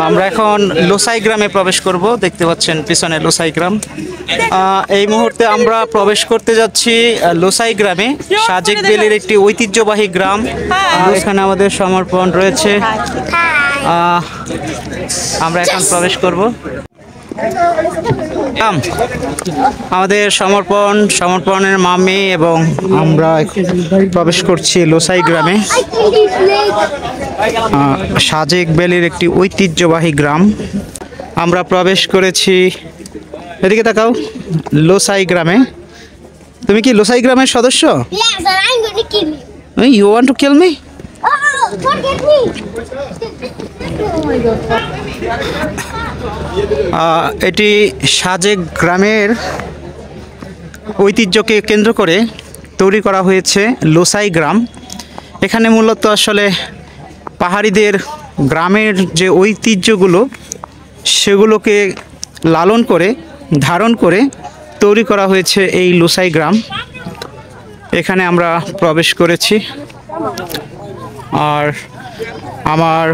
আমরা এখন লোসাই গ্রামে প্রবেশ করব। দেখতে পাচ্ছেন পিছনে লোসাই গ্রাম। এই মুহূর্তে আমরা প্রবেশ করতে যাচ্ছি লোসাই গ্রামে। সাজেক ভ্যালির একটি ঐতিহ্যবাহী গ্রাম। এখানে আমাদের সমর্পণ রয়েছে। আমরা এখন প্রবেশ করব। আমাদের সমর্পণের মামি এবং আমরা প্রবেশ করছি লোসাই গ্রামে। সাজেক ভ্যালির একটি ঐতিহ্যবাহী গ্রাম। আমরা প্রবেশ করেছি, এদিকে তাকাও, লোসাই গ্রামে। তুমি কি লোসাই গ্রামের সদস্য? You want to kill me? এটি সাজেক গ্রামের ঐতিহ্যকে কেন্দ্র করে তৈরি করা হয়েছে লোসাই গ্রাম। এখানে মূলত আসলে পাহাড়িদের গ্রামের যে ঐতিহ্যগুলো সেগুলোকে লালন করে ধারণ করে তৈরি করা হয়েছে এই লোসাই গ্রাম। এখানে আমরা প্রবেশ করেছি। আর আমার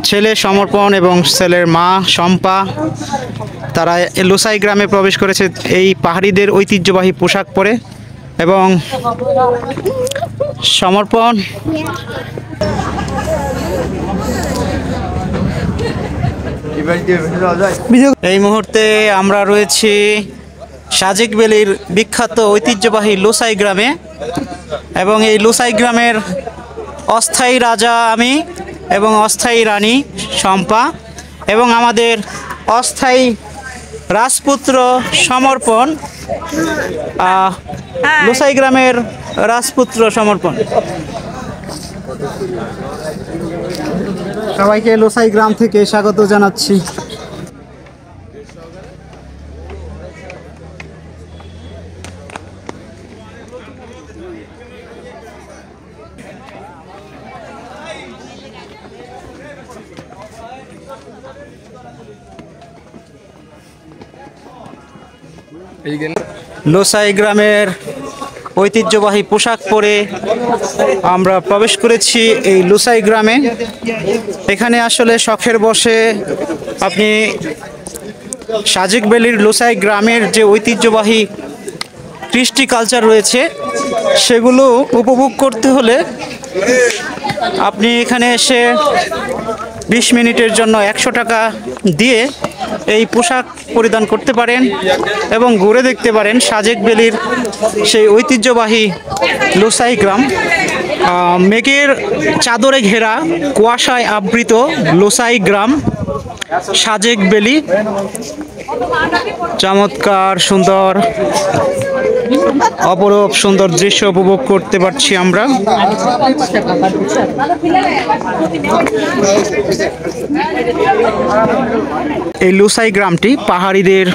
ছেলে সমর্পণ এবং ছেলের মা শম্পা, তারা লোসাই গ্রামে প্রবেশ করেছে এই পাহাড়িদের ঐতিহ্যবাহী পোশাক পরে। এবং সমর্পণ এই মুহূর্তে আমরা রয়েছি সাজেক ভ্যালির বিখ্যাত ঐতিহ্যবাহী লোসাই গ্রামে। এবং এই লোসাই গ্রামের অস্থায়ী রাজা আমি এবং অস্থায়ী রানী শম্পা এবং আমাদের অস্থায়ী রাজপুত্র সমর্পণ, লোসাই গ্রামের রাজপুত্র সমর্পণ। সবাইকে লোসাই গ্রাম থেকে স্বাগত জানাচ্ছি। লোসাই গ্রামের ঐতিহ্যবাহী পোশাক পরে আমরা প্রবেশ করেছি এই লোসাই গ্রামে। এখানে আসলে শখের বসে আপনি সাজেক ভ্যালির লোসাই গ্রামের যে ঐতিহ্যবাহী কৃষ্টি কালচার রয়েছে সেগুলো উপভোগ করতে হলে আপনি এখানে এসে 20 মিনিটের জন্য 100 টাকা দিয়ে এই পোশাক পরিধান করতে পারেন এবং ঘুরে দেখতে পারেন সাজেক ভ্যালির সেই ঐতিহ্যবাহী লোসাই গ্রাম। মেঘের চাদরে ঘেরা কুয়াশায় আবৃত লোসাই গ্রাম সাজেক ভ্যালি। চমৎকার সুন্দর অপরূপ সুন্দর দৃশ্য উপভোগ করতে পারছি আমরা। এই লোসাই গ্রামটি পাহাড়িদের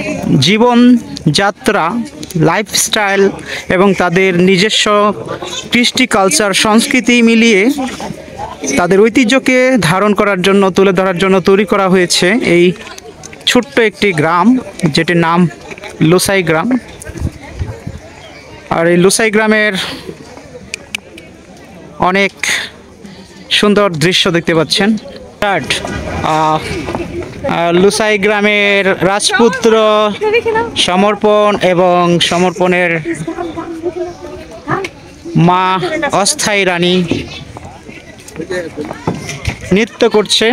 জীবন যাত্রা, লাইফস্টাইল এবং তাদের নিজস্ব কৃষ্টি কালচার সংস্কৃতি মিলিয়ে তাদের ঐতিহ্যকে ধারণ করার জন্য, তুলে ধরার জন্য তৈরি করা হয়েছে এই ছোট্ট একটি গ্রাম যেটির নাম লোসাই গ্রাম। আর এই লোসাই গ্রামের অনেক সুন্দর দৃশ্য দেখতে পাচ্ছেন। লোসাই গ্রামের রাজপুত্র সমর্পণ এবং সমর্পণের মা অস্থায়ী রানী নৃত্য করছে।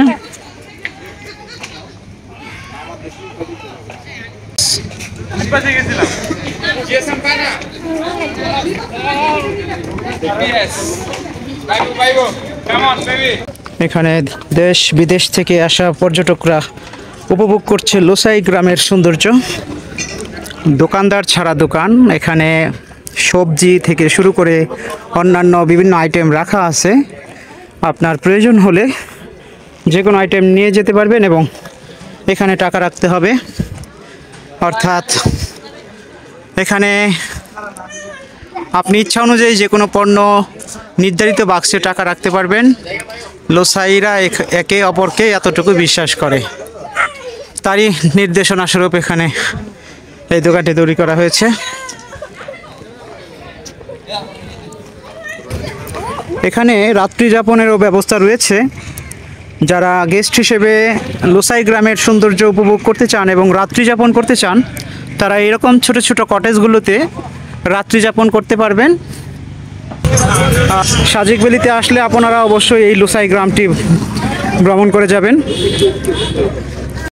এখানে দেশ বিদেশ থেকে আসা পর্যটকরা উপভোগ করছে লোসাই গ্রামের সৌন্দর্য। দোকানদার ছাড়া দোকান, এখানে সবজি থেকে শুরু করে অন্যান্য বিভিন্ন আইটেম রাখা আছে। আপনার প্রয়োজন হলে যে কোনো আইটেম নিয়ে যেতে পারবেন এবং এখানে টাকা রাখতে হবে। অর্থাৎ এখানে আপনি ইচ্ছা অনুযায়ী যে কোনো পণ্য নির্ধারিত বাক্সে টাকা রাখতে পারবেন। লোসাইরা একে অপরকে এতটুকু বিশ্বাস করে, তারই নির্দেশনা স্বরূপ এখানে এই দোকানটি তৈরি করা হয়েছে। এখানে রাত্রি যাপনেরও ব্যবস্থা রয়েছে। যারা গেস্ট হিসেবে লোসাই গ্রামের সৌন্দর্য উপভোগ করতে চান এবং রাত্রি যাপন করতে চান, তারা এরকম ছোট ছোট কটেজগুলোতে রাত্রি যাপন করতে পারবেন। সাজেক ভ্যালিতে আসলে আপনারা অবশ্যই এই লোসাই গ্রামটি ভ্রমণ করে যাবেন।